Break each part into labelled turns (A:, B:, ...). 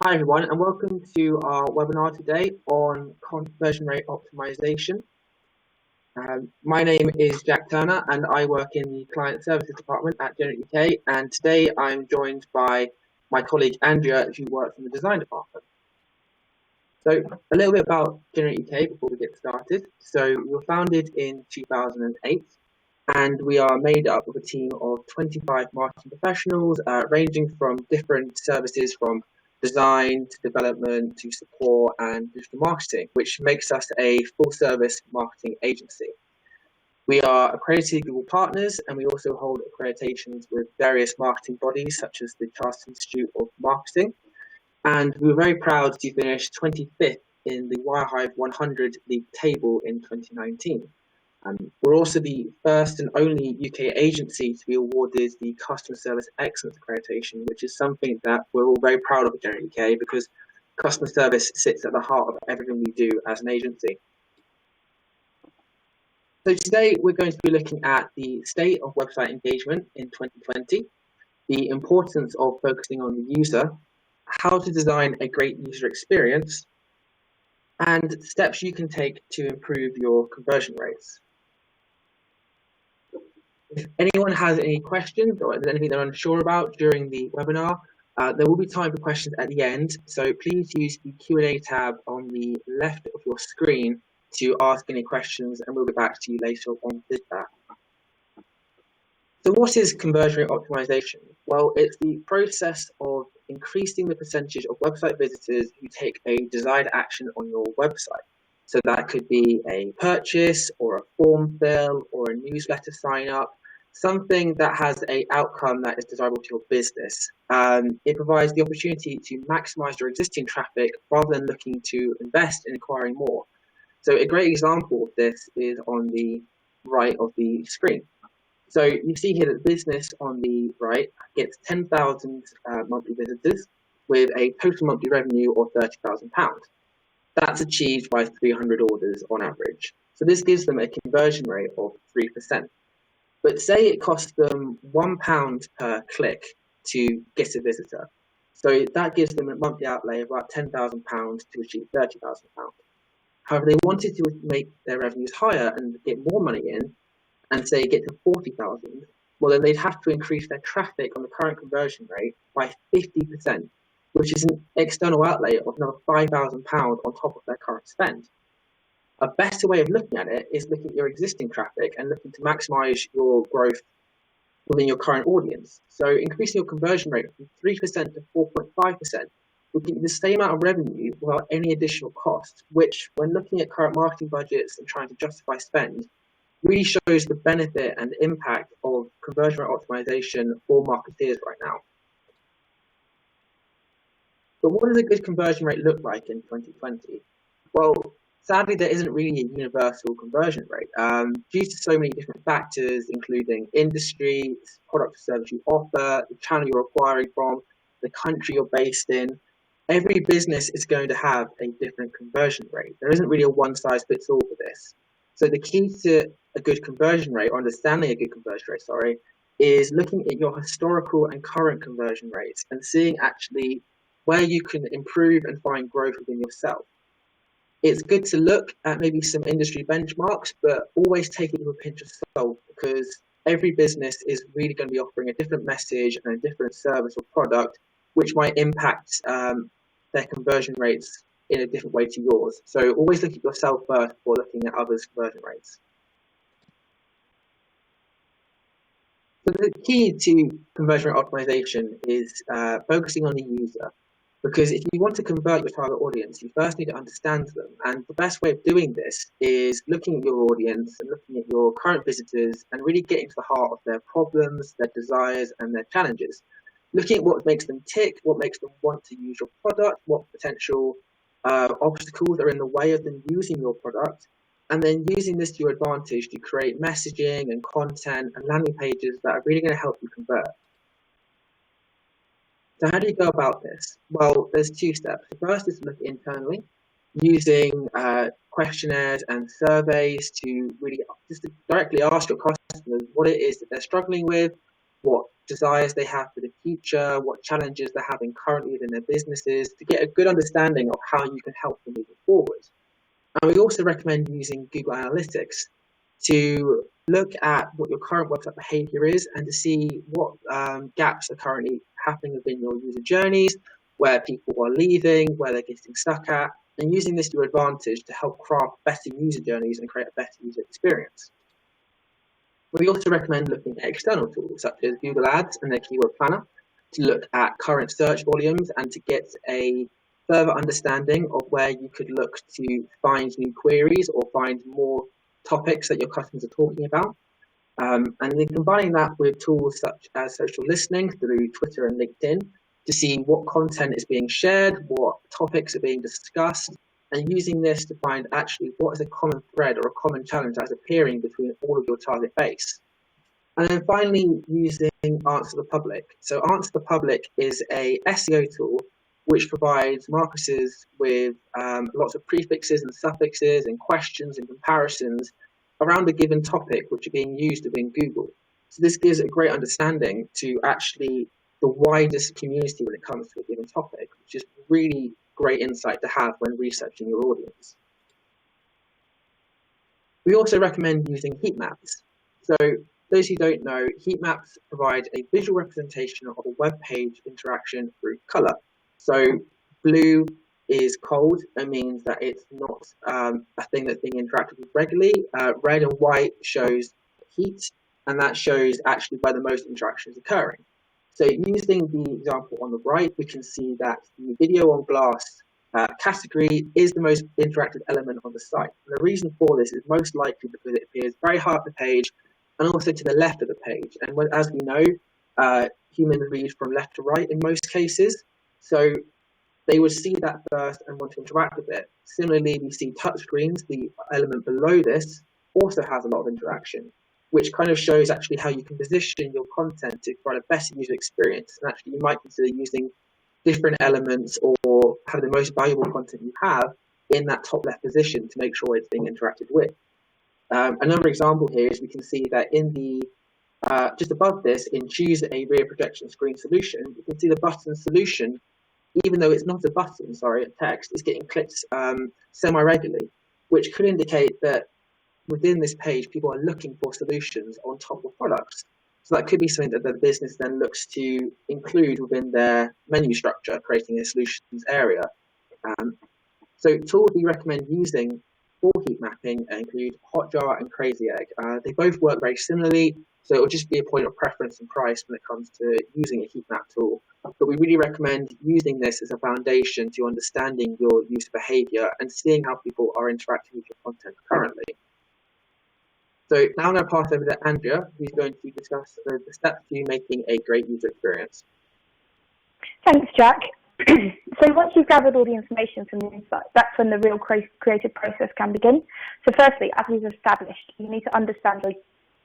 A: Hi everyone, and welcome to our webinar today on conversion rate optimization. My name is Jack Turner and I work in the client services department at Generate UK, and today I'm joined by my colleague Andrea, who works in the design department. So a little bit about Generate UK before we get started. So we were founded in 2008 and we are made up of a team of 25 marketing professionals ranging from different services from design to development to support and digital marketing, which makes us a full service marketing agency. We are accredited Google partners and we also hold accreditations with various marketing bodies such as the Chartered Institute of Marketing. And we were very proud to finish 25th in the Wirehive 100 League table in 2019. We're also the first and only UK agency to be awarded the Customer Service Excellence Accreditation, which is something that we're all very proud of at Generate UK because customer service sits at the heart of everything we do as an agency. So today we're going to be looking at the state of website engagement in 2020, the importance of focusing on the user, how to design a great user experience, and steps you can take to improve your conversion rates. If anyone has any questions or there's anything they're unsure about during the webinar, there will be time for questions at the end, so please use the Q&A tab on the left of your screen to ask any questions, and we'll get back to you later on with that. So what is conversion rate optimization? Well, it's the process of increasing the percentage of website visitors who take a desired action on your website. So that could be a purchase or a form fill or a newsletter sign up, something that has an outcome that is desirable to your business. It provides the opportunity to maximize your existing traffic rather than looking to invest in acquiring more. So a great example of this is on the right of the screen. So you see here that business on the right gets 10,000 monthly visitors with a total monthly revenue of £30,000. That's achieved by 300 orders on average. So this gives them a conversion rate of 3%. But say it costs them £1 per click to get a visitor. So that gives them a monthly outlay of about £10,000 to achieve £30,000. However, they wanted to make their revenues higher and get more money in, and say get to 40,000, well then they'd have to increase their traffic on the current conversion rate by 50%, which is an external outlay of another £5,000 on top of their current spend. A better way of looking at it is looking at your existing traffic and looking to maximize your growth within your current audience. So increasing your conversion rate from 3% to 4.5% will give you the same amount of revenue without any additional cost, which when looking at current marketing budgets and trying to justify spend, really shows the benefit and impact of conversion rate optimization for marketeers right now. But what does a good conversion rate look like in 2020? Well, sadly, there isn't really a universal conversion rate due to so many different factors, including industry, product or service you offer, the channel you're acquiring from, the country you're based in. Every business is going to have a different conversion rate. There isn't really a one-size-fits-all for this. So the key to a good conversion rate, or understanding a good conversion rate, is looking at your historical and current conversion rates and seeing actually where you can improve and find growth within yourself. It's good to look at maybe some industry benchmarks, but always take it with a pinch of salt because every business is really going to be offering a different message and a different service or product, which might impact their conversion rates in a different way to yours. So always look at yourself first before looking at others' conversion rates. So the key to conversion rate optimization is focusing on the user. Because if you want to convert your target audience, you first need to understand them. And the best way of doing this is looking at your audience and looking at your current visitors and really getting to the heart of their problems, their desires, and their challenges. Looking at what makes them tick, what makes them want to use your product, what potential obstacles are in the way of them using your product, and then using this to your advantage to create messaging and content and landing pages that are really going to help you convert. So how do you go about this? Well, there's two steps. The first is to look internally, using questionnaires and surveys to really just to directly ask your customers what it is that they're struggling with, what desires they have for the future, what challenges they're having currently within their businesses, to get a good understanding of how you can help them moving forward. And we also recommend using Google Analytics to look at what your current website behavior is and to see what gaps are currently happening within your user journeys, where people are leaving, where they're getting stuck at, and using this to your advantage to help craft better user journeys and create a better user experience. We also recommend looking at external tools such as Google Ads and their keyword planner to look at current search volumes and to get a further understanding of where you could look to find new queries or find more topics that your customers are talking about. And then combining that with tools such as social listening through Twitter and LinkedIn to see what content is being shared, what topics are being discussed, and using this to find actually what is a common thread or a common challenge that is appearing between all of your target base. And then finally, using Answer the Public. So Answer the Public is a SEO tool which provides marketers with lots of prefixes and suffixes and questions and comparisons around a given topic which are being used within Google. So this gives a great understanding to actually the widest community when it comes to a given topic, which is really great insight to have when researching your audience. We also recommend using heat maps. So those who don't know, heat maps provide a visual representation of a web page interaction through color. So blue is cold, it means that it's not a thing that's being interacted with regularly. Red and white shows heat, and that shows actually where the most interaction is occurring. So using the example on the right, we can see that the video on glass category is the most interactive element on the site. And the reason for this is most likely because it appears very high up the page and also to the left of the page. And as we know, humans read from left to right in most cases. So they would see that first and want to interact with it. Similarly, we see touchscreens, the element below this, also has a lot of interaction, which kind of shows actually how you can position your content to provide a better user experience. And actually, you might consider using different elements or have the most valuable content you have in that top left position to make sure it's being interacted with. Another example here is we can see that in the just above this, in choose a rear projection screen solution, you can see the button solution, even though it's not a button, sorry, a text, is getting clicked semi-regularly, which could indicate that within this page, people are looking for solutions on top of products. So that could be something that the business then looks to include within their menu structure, creating a solutions area. So tools we recommend using for heat mapping include Hotjar and Crazy Egg. They both work very similarly, so it will just be a point of preference and price when it comes to using a heat map tool. But we really recommend using this as a foundation to understanding your user behavior and seeing how people are interacting with your content currently. So now I'm going to pass over to Andrea, who's going to discuss the steps to making a great user experience.
B: Thanks, Jack. So once you've gathered all the information from the insight, that's when the real creative process can begin. So firstly, as we've established, you need to understand your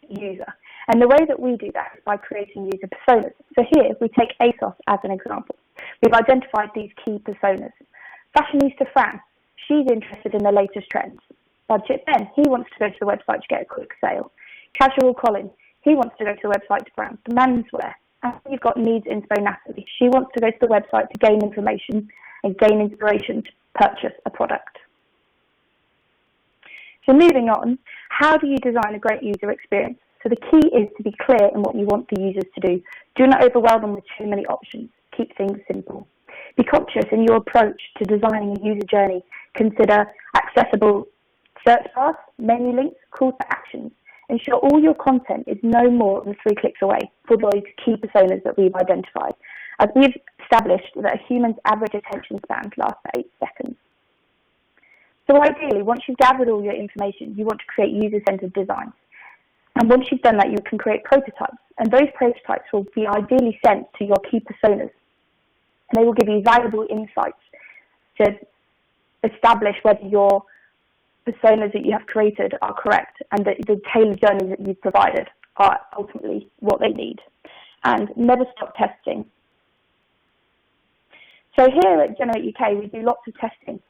B: user. And the way that we do that is by creating user personas. So here, we take ASOS as an example. We've identified these key personas. Fashionista Fran, she's interested in the latest trends. Budget Ben, he wants to go to the website to get a quick sale. Casual Colin, he wants to go to the website to browse the menswear. And you've got Needs Inspo Natalie. She wants to go to the website to gain information and gain inspiration to purchase a product. So moving on, how do you design a great user experience? So the key is to be clear in what you want the users to do. Do not overwhelm them with too many options. Keep things simple. Be conscious in your approach to designing a user journey. Consider accessible search bars, menu links, call to actions. Ensure all your content is no more than 3 clicks away for those key personas that we've identified, as we've established that a human's average attention span lasts for 8 seconds. So ideally, once you've gathered all your information, you want to create user-centered designs. And once you've done that, you can create prototypes. And those prototypes will be ideally sent to your key personas. And they will give you valuable insights to establish whether your personas that you have created are correct and that the tailored journeys that you've provided are ultimately what they need. And never stop testing. So here at Generate UK, we do lots of testing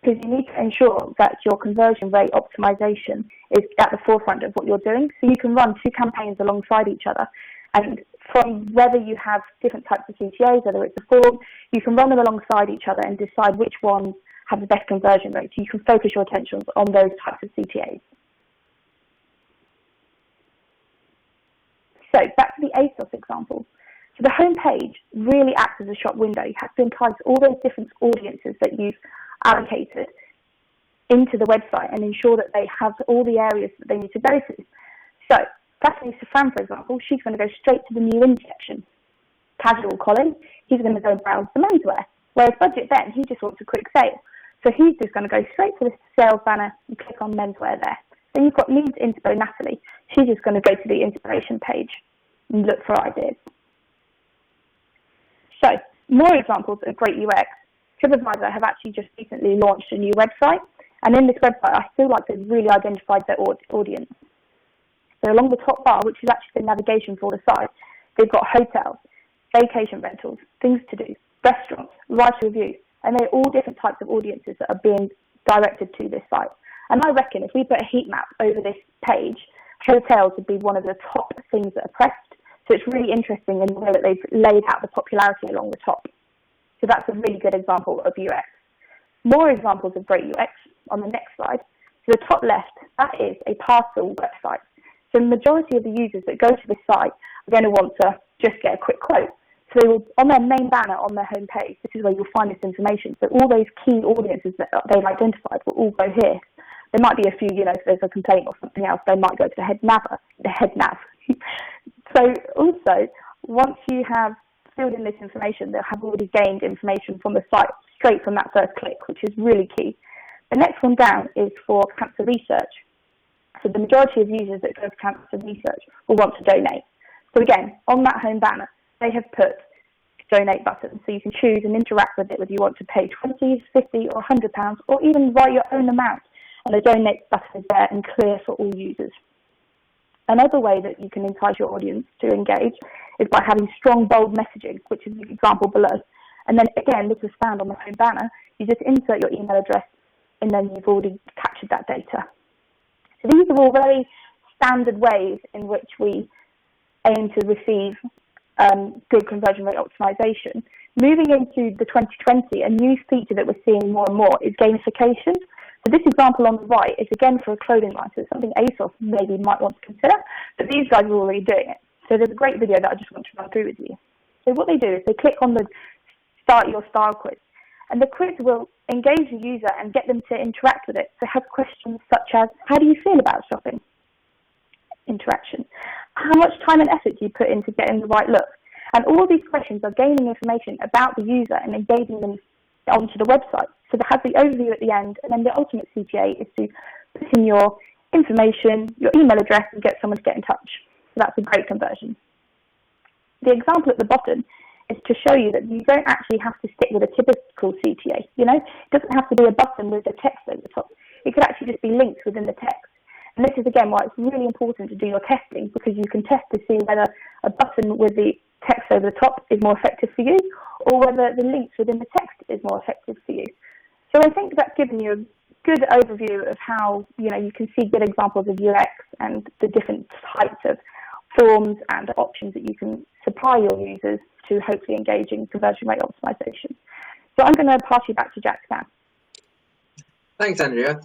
B: because you need to ensure that your conversion rate optimization is at the forefront of what you're doing. So you can run 2 campaigns alongside each other And from whether you have different types of CTAs, whether it's a form, you can run them alongside each other and decide which ones have the best conversion rate. You can focus your attention on those types of CTAs. So back to the ASOS example. So the home page really acts as a shop window. You have to entice all those different audiences that you've allocated into the website and ensure that they have all the areas that they need to go to. So Fashionista Fran, for example, she's going to go straight to the new in section. Casual Colin, he's going to go browse the menswear. Whereas Budget Ben, he just wants a quick sale. So he's just going to go straight to the sales banner and click on menswear there. Then you've got Needs Inspo Natalie. She's just going to go to the inspiration page and look for ideas. So, more examples of great UX. TripAdvisor have actually just recently launched a new website, and in this website, I feel like they've really identified their audience. So along the top bar, which is actually the navigation for the site, they've got hotels, vacation rentals, things to do, restaurants, write reviews, and they're all different types of audiences that are being directed to this site. And I reckon if we put a heat map over this page, hotels would be one of the top things that are pressed. So it's really interesting in the way that they've laid out the popularity along the top. So that's a really good example of UX. More examples of great UX on the next slide. So the top left, that is a parcel website. So the majority of the users that go to this site are going to want to just get a quick quote. So they will, on their main banner on their homepage, this is where you'll find this information. So all those key audiences that they've identified will all go here. There might be a few, if there's a complaint or something else, they might go to the head nav. So also, once you have filled in this information, they'll have already gained information from the site straight from that first click, which is really key. The next one down is for cancer research. So the majority of users that go to cancer research will want to donate. So again, on that home banner, they have put donate button. So you can choose and interact with it whether you want to pay 20, 50 or £100, or even write your own amount. And the donate button is there and clear for all users. Another way that you can entice your audience to engage is by having strong, bold messaging, which is the example below. And then again, this is found on the home banner. You just insert your email address and then you've already captured that data. So these are all very standard ways in which we aim to receive good conversion rate optimization. Moving into the 2020, a new feature that we're seeing more and more is gamification. So this example on the right is again for a clothing line, so it's something ASOS maybe might want to consider, but these guys are already doing it. So there's a great video that I just want to run through with you. So what they do is they click on the Start Your Style quiz, and the quiz will engage the user and get them to interact with it. So have questions such as, how do you feel about shopping? Interaction. How much time and effort do you put into getting the right look? And all of these questions are gaining information about the user and engaging them onto the website. So they have the overview at the end, and then the ultimate CTA is to put in your information, your email address, and get someone to get in touch. So that's a great conversion. The example at the bottom is to show you that you don't actually have to stick with a typical CTA. It doesn't have to be a button with the text over the top. It could actually just be links within the text. And this is, again, why it's really important to do your testing, because you can test to see whether a button with the text over the top is more effective for you, or whether the links within the text is more effective for you. So I think that's given you a good overview of how, you can see good examples of UX and the different types of forms and options that you can supply your users to hopefully engage in conversion rate optimization. So I'm going to pass you back to Jack now.
A: Thanks, Andrea.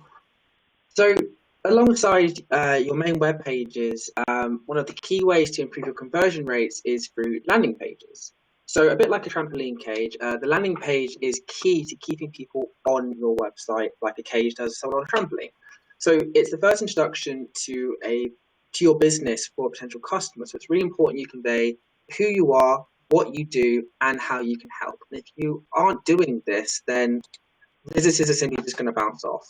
A: So alongside your main web pages, one of the key ways to improve your conversion rates is through landing pages. So a bit like a trampoline cage, the landing page is key to keeping people on your website like a cage does someone on a trampoline. So it's the first introduction to your business for a potential customer. So it's really important you convey who you are, what you do, and how you can help. And if you aren't doing this, then businesses are simply just going to bounce off.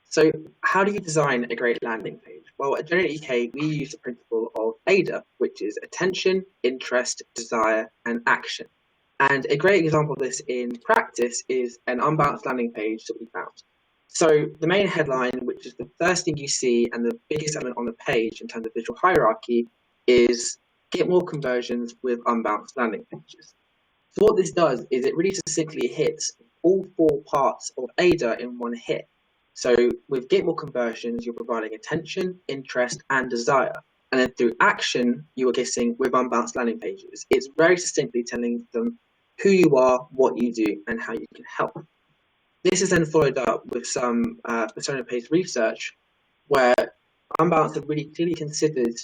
A: So how do you design a great landing page? Well, at Generate UK, we use the principle of AIDA, which is attention, interest, desire, and action. And a great example of this in practice is an unbalanced landing page that we found. So the main headline, which is the first thing you see and the biggest element on the page in terms of visual hierarchy, is get more conversions with unbalanced landing pages. So what this does is it really succinctly hits all four parts of AIDA in one hit. So with get more conversions, you're providing attention, interest, and desire. And then through action, you are getting with unbounced landing pages. It's very succinctly telling them who you are, what you do, and how you can help. This is then followed up with some persona-based research where Unbalanced have really clearly considered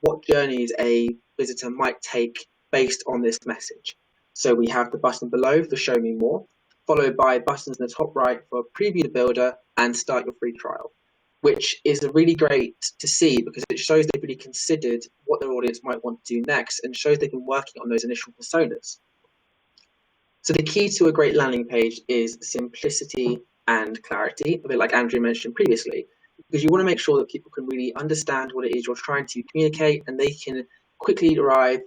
A: what journeys a visitor might take based on this message. So we have the button below for Show Me More, followed by buttons in the top right for Preview the Builder and Start Your Free Trial, which is really great to see because it shows they've really considered what their audience might want to do next and shows they've been working on those initial personas. So the key to a great landing page is simplicity and clarity, a bit like Andrea mentioned previously, because you want to make sure that people can really understand what it is you're trying to communicate and they can quickly arrive,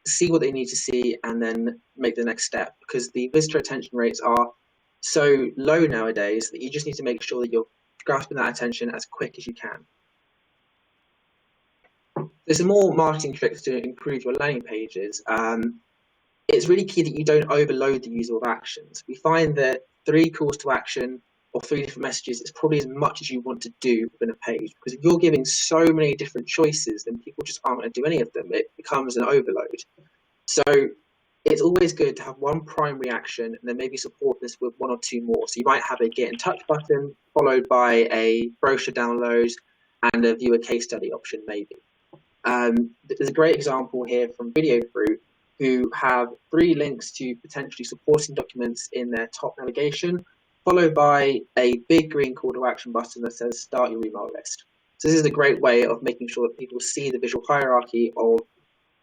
A: see what they need to see, and then make the next step. Because the visitor attention rates are so low nowadays that you just need to make sure that you're grasping that attention as quick as you can. There's some more marketing tricks to improve your landing pages. It's really key that you don't overload the user with actions. We find that 3 calls to action or 3 different messages is probably as much as you want to do within a page, because if you're giving so many different choices, then people just aren't going to do any of them. It becomes an overload. So it's always good to have one primary action and then maybe support this with 1 or 2 more. So you might have a get in touch button followed by a brochure download and a view a case study option maybe. There's a great example here from Video Fruit, who have 3 links to potentially supporting documents in their top navigation, followed by a big green call to action button that says start your email list. So this is a great way of making sure that people see the visual hierarchy of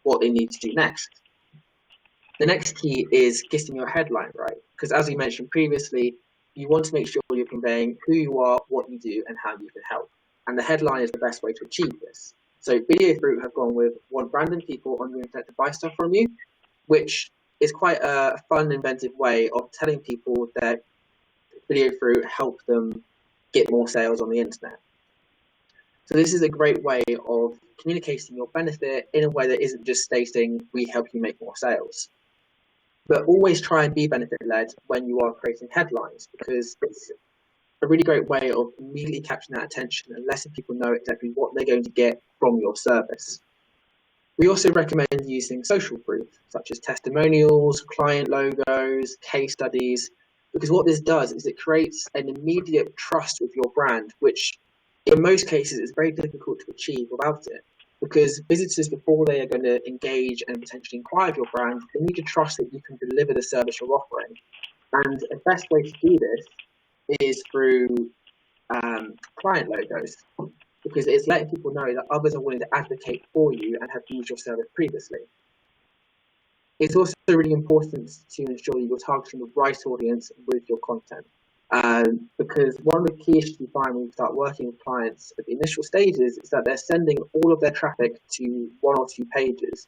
A: what they need to do next. The next key is getting your headline right, because as we mentioned previously, you want to make sure you're conveying who you are, what you do, and how you can help. And the headline is the best way to achieve this. So Video Fruit have gone with want random people on the internet to buy stuff from you, which is quite a fun, inventive way of telling people that Video Fruit help them get more sales on the internet. So this is a great way of communicating your benefit in a way that isn't just stating, we help you make more sales. But always try and be benefit-led when you are creating headlines, because it's a really great way of immediately capturing that attention and letting people know exactly what they're going to get from your service. We also recommend using social proof, such as testimonials, client logos, case studies, because what this does is it creates an immediate trust with your brand, which in most cases is very difficult to achieve without it. Because visitors, before they are going to engage and potentially inquire of your brand, they need to trust that you can deliver the service you're offering. And the best way to do this is through client logos, because it's letting people know that others are willing to advocate for you and have used your service previously. It's also really important to ensure that you're targeting the right audience with your content, because one of the key issues we find when we start working with clients at the initial stages is that they're sending all of their traffic to 1 or 2 pages,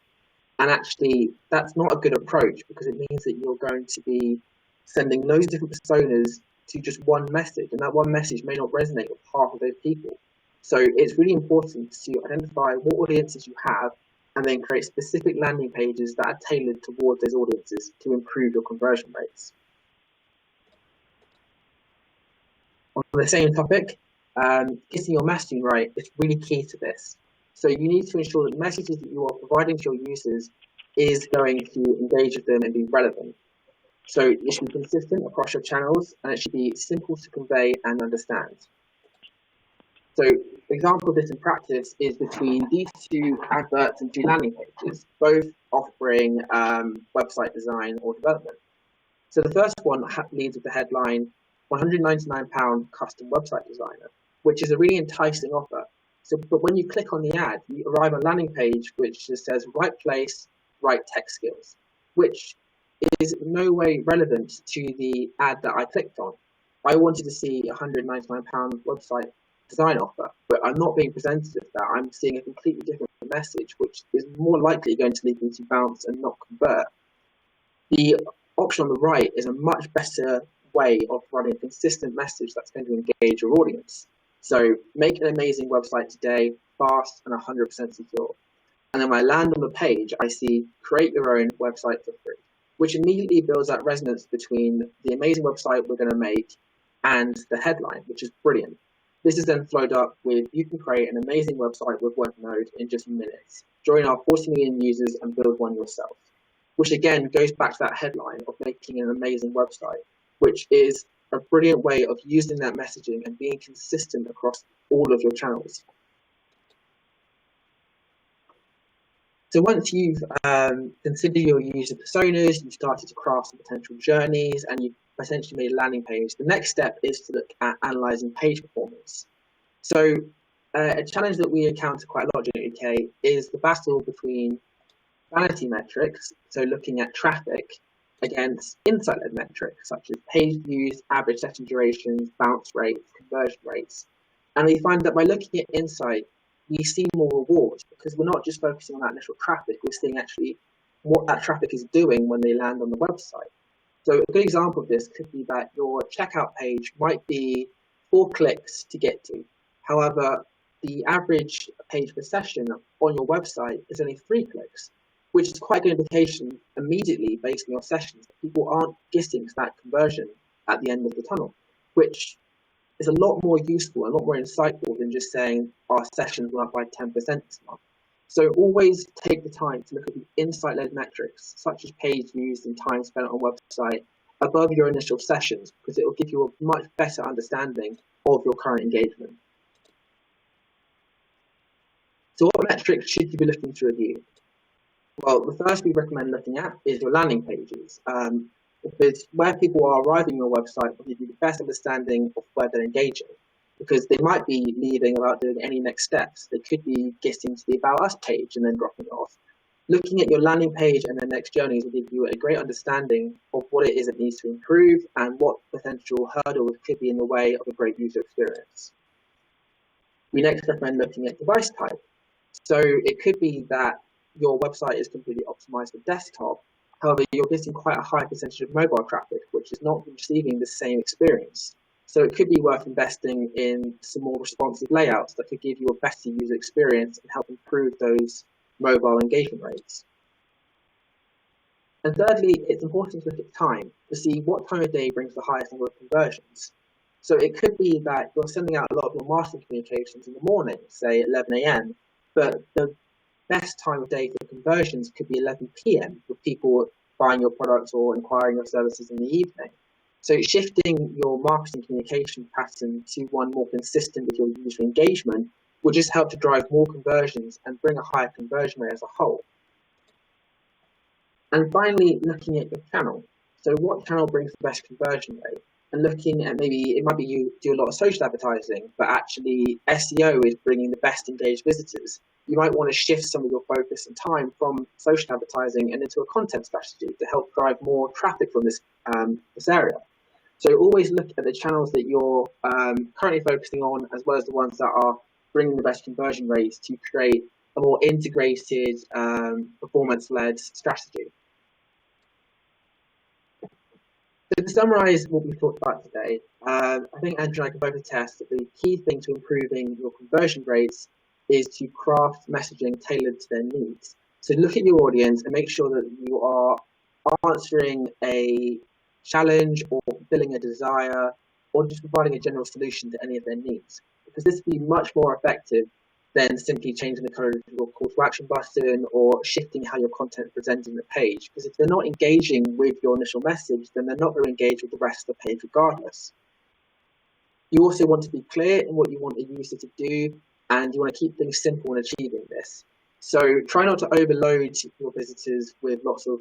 A: and actually that's not a good approach, because it means that you're going to be sending loads of different personas to just one message, and that one message may not resonate with half of those people. So it's really important to identify what audiences you have and then create specific landing pages that are tailored towards those audiences to improve your conversion rates. On the same topic, getting your messaging right is really key to this. So you need to ensure that the messages that you are providing to your users is going to engage with them and be relevant. So it should be consistent across your channels, and it should be simple to convey and understand. So an example of this in practice is between these 2 adverts and 2 landing pages, both offering website design or development. So the first one leads with the headline, £199 custom website designer, which is a really enticing offer. So, but when you click on the ad, you arrive on a landing page which just says right place, right tech skills, which is in no way relevant to the ad that I clicked on. I wanted to see a £199 website design offer, but I'm not being presented with that. I'm seeing a completely different message, which is more likely going to lead me to bounce and not convert. The option on the right is a much better way of running a consistent message that's going to engage your audience. So make an amazing website today, fast and 100% secure. And then when I land on the page, I see create your own website for free, which immediately builds that resonance between the amazing website we're going to make and the headline, which is brilliant. This is then followed up with, you can create an amazing website with OneNote in just minutes. Join our 40 million users and build one yourself. Which again goes back to that headline of making an amazing website, which is a brilliant way of using that messaging and being consistent across all of your channels. So once you've considered your user personas, you've started to craft some potential journeys, and you've essentially made a landing page, the next step is to look at analysing page performance. So a challenge that we encounter quite a lot in the UK is the battle between vanity metrics, so looking at traffic, against insight-led metrics such as page views, average session durations, bounce rates, conversion rates. And we find that by looking at insight, we see more rewards because we're not just focusing on that initial traffic, we're seeing actually what that traffic is doing when they land on the website. So a good example of this could be that your checkout page might be 4 clicks to get to. However, the average page per session on your website is only 3 clicks, which is quite a good indication immediately based on your sessions that people aren't getting to that conversion at the end of the tunnel, which is a lot more useful, a lot more insightful than just saying our sessions went up by 10% this month. So always take the time to look at the insight-led metrics, such as page views and time spent on a website, above your initial sessions, because it will give you a much better understanding of your current engagement. So what metrics should you be looking to review? Well, the first we recommend looking at is your landing pages, because where people are arriving on your website will give you the best understanding of where they're engaging, because they might be leaving without doing any next steps. They could be getting to the About Us page and then dropping off. Looking at your landing page and their next journeys will give you a great understanding of what it is that needs to improve and what potential hurdles could be in the way of a great user experience. We next recommend looking at device type. So it could be that your website is completely optimized for desktop. However, you're getting quite a high percentage of mobile traffic, which is not receiving the same experience. So it could be worth investing in some more responsive layouts that could give you a better user experience and help improve those mobile engagement rates. And thirdly, it's important to look at time to see what time of day brings the highest number of conversions. So it could be that you're sending out a lot of your marketing communications in the morning, say 11 a.m., but the best time of day for conversions could be 11 p.m. with people buying your products or inquiring your services in the evening. So shifting your marketing communication pattern to one more consistent with your user engagement will just help to drive more conversions and bring a higher conversion rate as a whole. And finally, looking at your channel. So what channel brings the best conversion rate? And looking at maybe, it might be you do a lot of social advertising, but actually SEO is bringing the best engaged visitors. You might want to shift some of your focus and time from social advertising and into a content strategy to help drive more traffic from this area. So always look at the channels that you're currently focusing on, as well as the ones that are bringing the best conversion rates to create a more integrated, performance-led strategy. So to summarise what we've talked about today, I think Andrea and I can both attest that the key thing to improving your conversion rates is to craft messaging tailored to their needs. So look at your audience and make sure that you are answering a challenge or filling a desire or just providing a general solution to any of their needs. Because this will be much more effective than simply changing the code of your call to action button or shifting how your content is presented on the page. Because if they're not engaging with your initial message, then they're not going to engage with the rest of the page regardless. You also want to be clear in what you want the user to do, and you want to keep things simple in achieving this. So try not to overload your visitors with lots of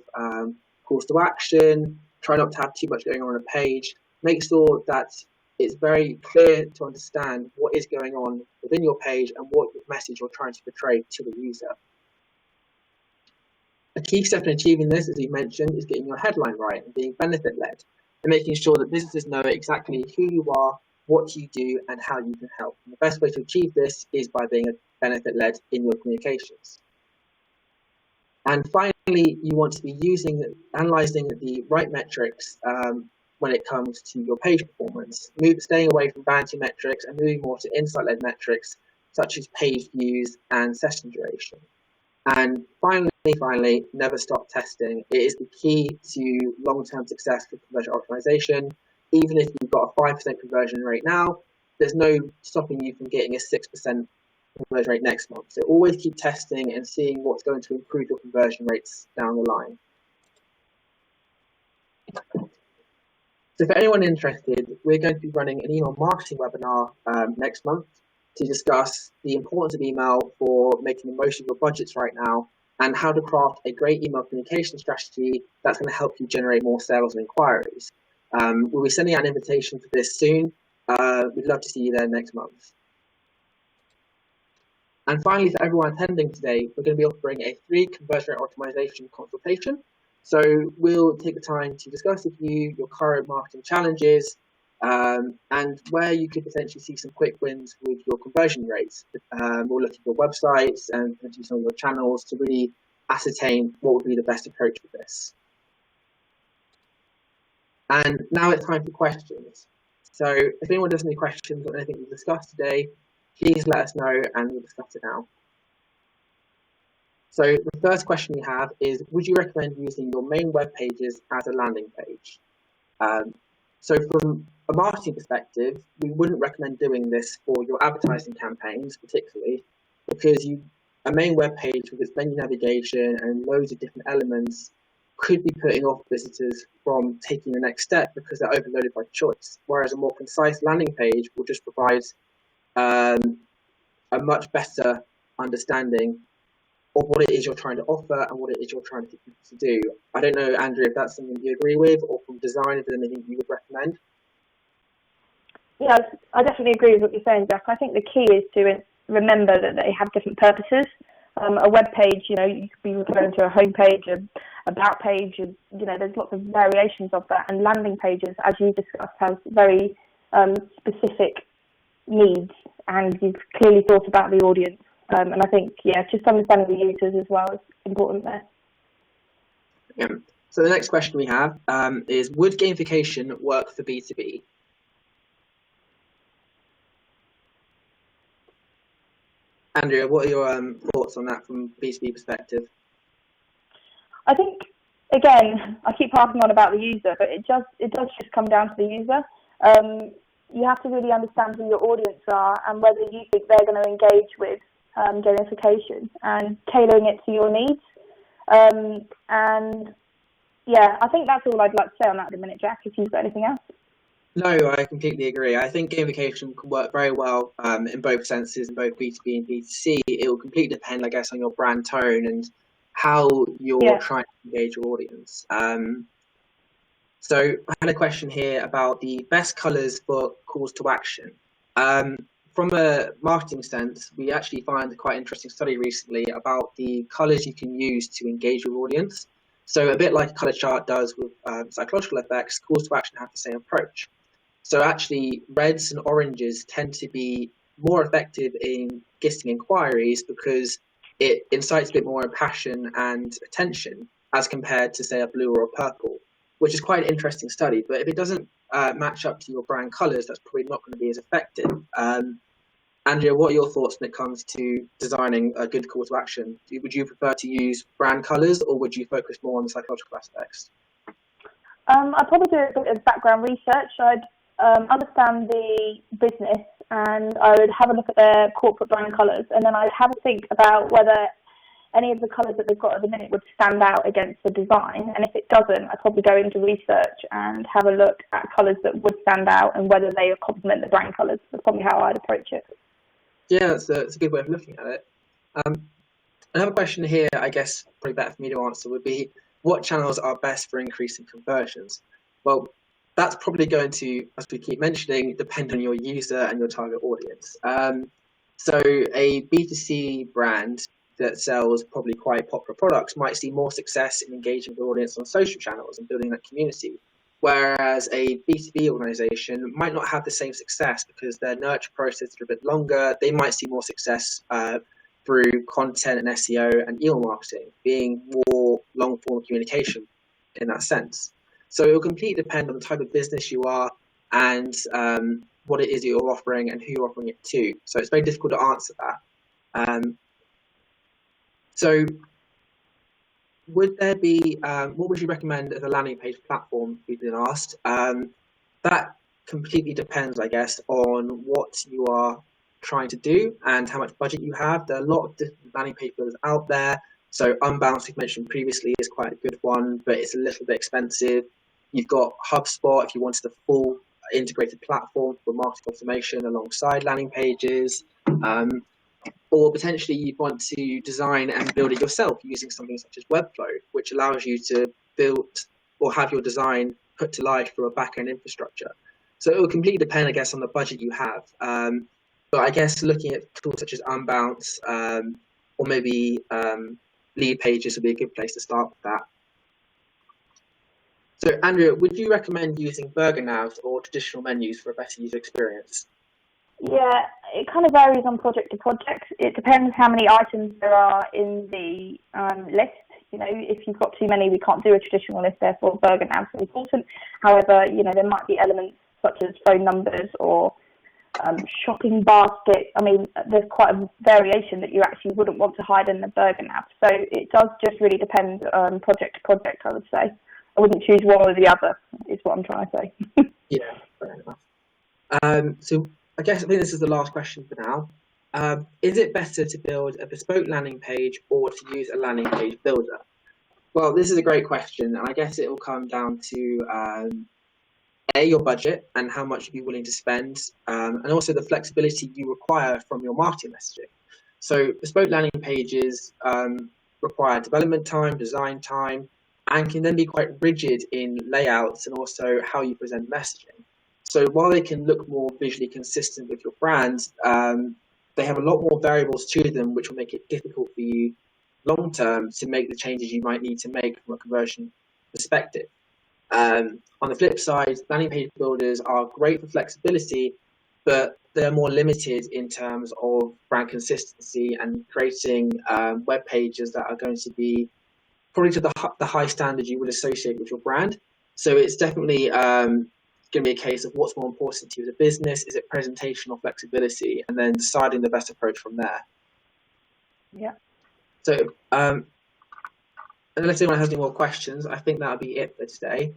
A: calls to action. Try not to have too much going on a page. Make sure that it's very clear to understand what is going on within your page and what message you're trying to portray to the user. A key step in achieving this, as you mentioned, is getting your headline right and being benefit-led and making sure that businesses know exactly who you are, what you do, and how you can help. And the best way to achieve this is by being benefit-led in your communications. And finally, you want to be analysing the right metrics when it comes to your page performance, staying away from vanity metrics and moving more to insight-led metrics such as page views and session duration. And finally, never stop testing. It is the key to long-term success for conversion optimization. Even if you've got a 5% conversion rate now, there's no stopping you from getting a 6% conversion rate next month. So always keep testing and seeing what's going to improve your conversion rates down the line. So for anyone interested, we're going to be running an email marketing webinar next month to discuss the importance of email for making the most of your budgets right now and how to craft a great email communication strategy that's going to help you generate more sales and inquiries. We'll be sending out an invitation for this soon. We'd love to see you there next month. And finally, for everyone attending today, we're going to be offering a free conversion rate optimization consultation. So we'll take the time to discuss with you your current marketing challenges and where you could potentially see some quick wins with your conversion rates. We'll look at your websites and potentially some of your channels to really ascertain what would be the best approach with this. And now it's time for questions. So if anyone does have any questions on anything we've discussed today, please let us know and we'll discuss it now. So the first question we have is, would you recommend using your main web pages as a landing page? So from a marketing perspective, we wouldn't recommend doing this for your advertising campaigns particularly, because a main web page with its menu navigation and loads of different elements could be putting off visitors from taking the next step because they're overloaded by choice, whereas a more concise landing page will just provide a much better understanding of what it is you're trying to offer and what it is you're trying to get people to do. I don't know, Andrea, if that's something you agree with, or from design, if there's anything you would recommend.
B: Yeah, I definitely agree with what you're saying, Jack. I think the key is to remember that they have different purposes. A web page, you could be referring to a home page, an about page, and there's lots of variations of that. And landing pages, as you discussed, have very specific needs, and you've clearly thought about the audience. And I think, just understanding the users as well is important there.
A: Yeah. So the next question we have is, would gamification work for B2B? Andrea, what are your thoughts on that from B2B perspective?
B: I think, again, I keep harping on about the user, but it does just come down to the user. You have to really understand who your audience are and whether you think they're going to engage with gamification and tailoring it to your needs. I think that's all I'd like to say on that at the minute, Jack, if you've got anything else.
A: No, I completely agree. I think gamification can work very well in both senses, in both B2B and B2C. It will completely depend, I guess, on your brand tone and how you're trying to engage your audience. So I had a question here about the best colours for calls to action. From a marketing sense, we actually found a quite interesting study recently about the colours you can use to engage your audience. So a bit like a colour chart does with psychological effects, calls to action have the same approach. So actually, reds and oranges tend to be more effective in getting inquiries because it incites a bit more passion and attention as compared to, say, a blue or a purple, which is quite an interesting study. But if it doesn't match up to your brand colours, that's probably not going to be as effective. Andrea, what are your thoughts when it comes to designing a good call to action? Would you prefer to use brand colours, or would you focus more on the psychological aspects?
B: I'd probably do a bit of background research. I'd understand the business, and I would have a look at their corporate brand colours, and then I'd have a think about whether any of the colours that they've got at the minute would stand out against the design. And if it doesn't, I'd probably go into research and have a look at colours that would stand out and whether they complement the brand colours. That's probably how I'd approach it.
A: Yeah, that's a good way of looking at it. Another question here, I guess probably better for me to answer, would be, what channels are best for increasing conversions? Well, that's probably going to, as we keep mentioning, depend on your user and your target audience. So a B2C brand that sells probably quite popular products might see more success in engaging the audience on social channels and building that community. Whereas a B2B organization might not have the same success because their nurture process is a bit longer. They might see more success through content and SEO and email marketing, being more long-form communication in that sense. So it will completely depend on the type of business you are and what it is that you're offering and who you're offering it to. So it's very difficult to answer that. So would there be, what would you recommend as a landing page platform, we've been asked? That completely depends, I guess, on what you are trying to do and how much budget you have. There are a lot of different landing page builders out there. So Unbounce, we've mentioned previously, is quite a good one, but it's a little bit expensive. You've got HubSpot if you wanted a full integrated platform for marketing automation alongside landing pages. Or potentially you want to design and build it yourself using something such as Webflow, which allows you to build or have your design put to life through a back-end infrastructure. So it will completely depend, I guess, on the budget you have. But I guess looking at tools such as Unbounce or maybe Lead Pages would be a good place to start with that. So Andrea, would you recommend using burger navs or traditional menus for a better user experience?
B: Yeah, it kind of varies on project to project. It depends how many items there are in the list. You know, if you've got too many, we can't do a traditional list, therefore burger navs are important. However, you know, there might be elements such as phone numbers or shopping basket. I mean, there's quite a variation that you actually wouldn't want to hide in the burger nav. So it does just really depend project to project, I would say. I wouldn't choose one or the other, is what I'm trying to say.
A: Yeah, fair enough. So I think this is the last question for now. Is it better to build a bespoke landing page or to use a landing page builder? Well, this is a great question, and I guess it will come down to your budget and how much you'd be willing to spend, and also the flexibility you require from your marketing messaging. So bespoke landing pages require development time, design time, and can then be quite rigid in layouts and also how you present messaging. So while they can look more visually consistent with your brand, they have a lot more variables to them, which will make it difficult for you long term to make the changes you might need to make from a conversion perspective. On the flip side, landing page builders are great for flexibility, but they're more limited in terms of brand consistency and creating web pages that are going to be probably to the high standard you would associate with your brand. So it's definitely going to be a case of what's more important to you as a business. Is it presentation or flexibility? And then deciding the best approach from there.
B: Yeah.
A: So unless anyone has any more questions, I think that'll be it for today.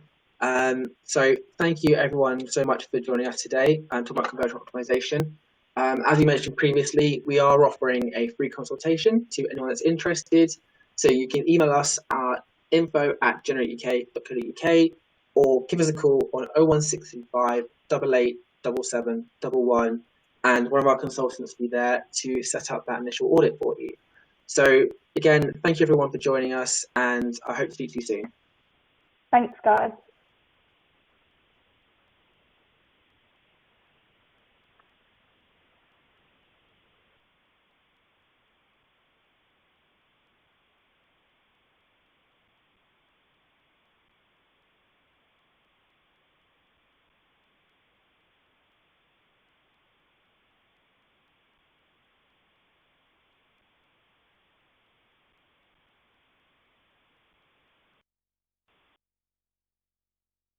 A: So thank you everyone so much for joining us today and talk about conversion optimization. As we mentioned previously, we are offering a free consultation to anyone that's interested. So you can email us at info@generateuk.co.uk or give us a call on 01635 88 77 11, and one of our consultants will be there to set up that initial audit for you. So again, thank you everyone for joining us, and I hope to speak to you soon.
B: Thanks, guys.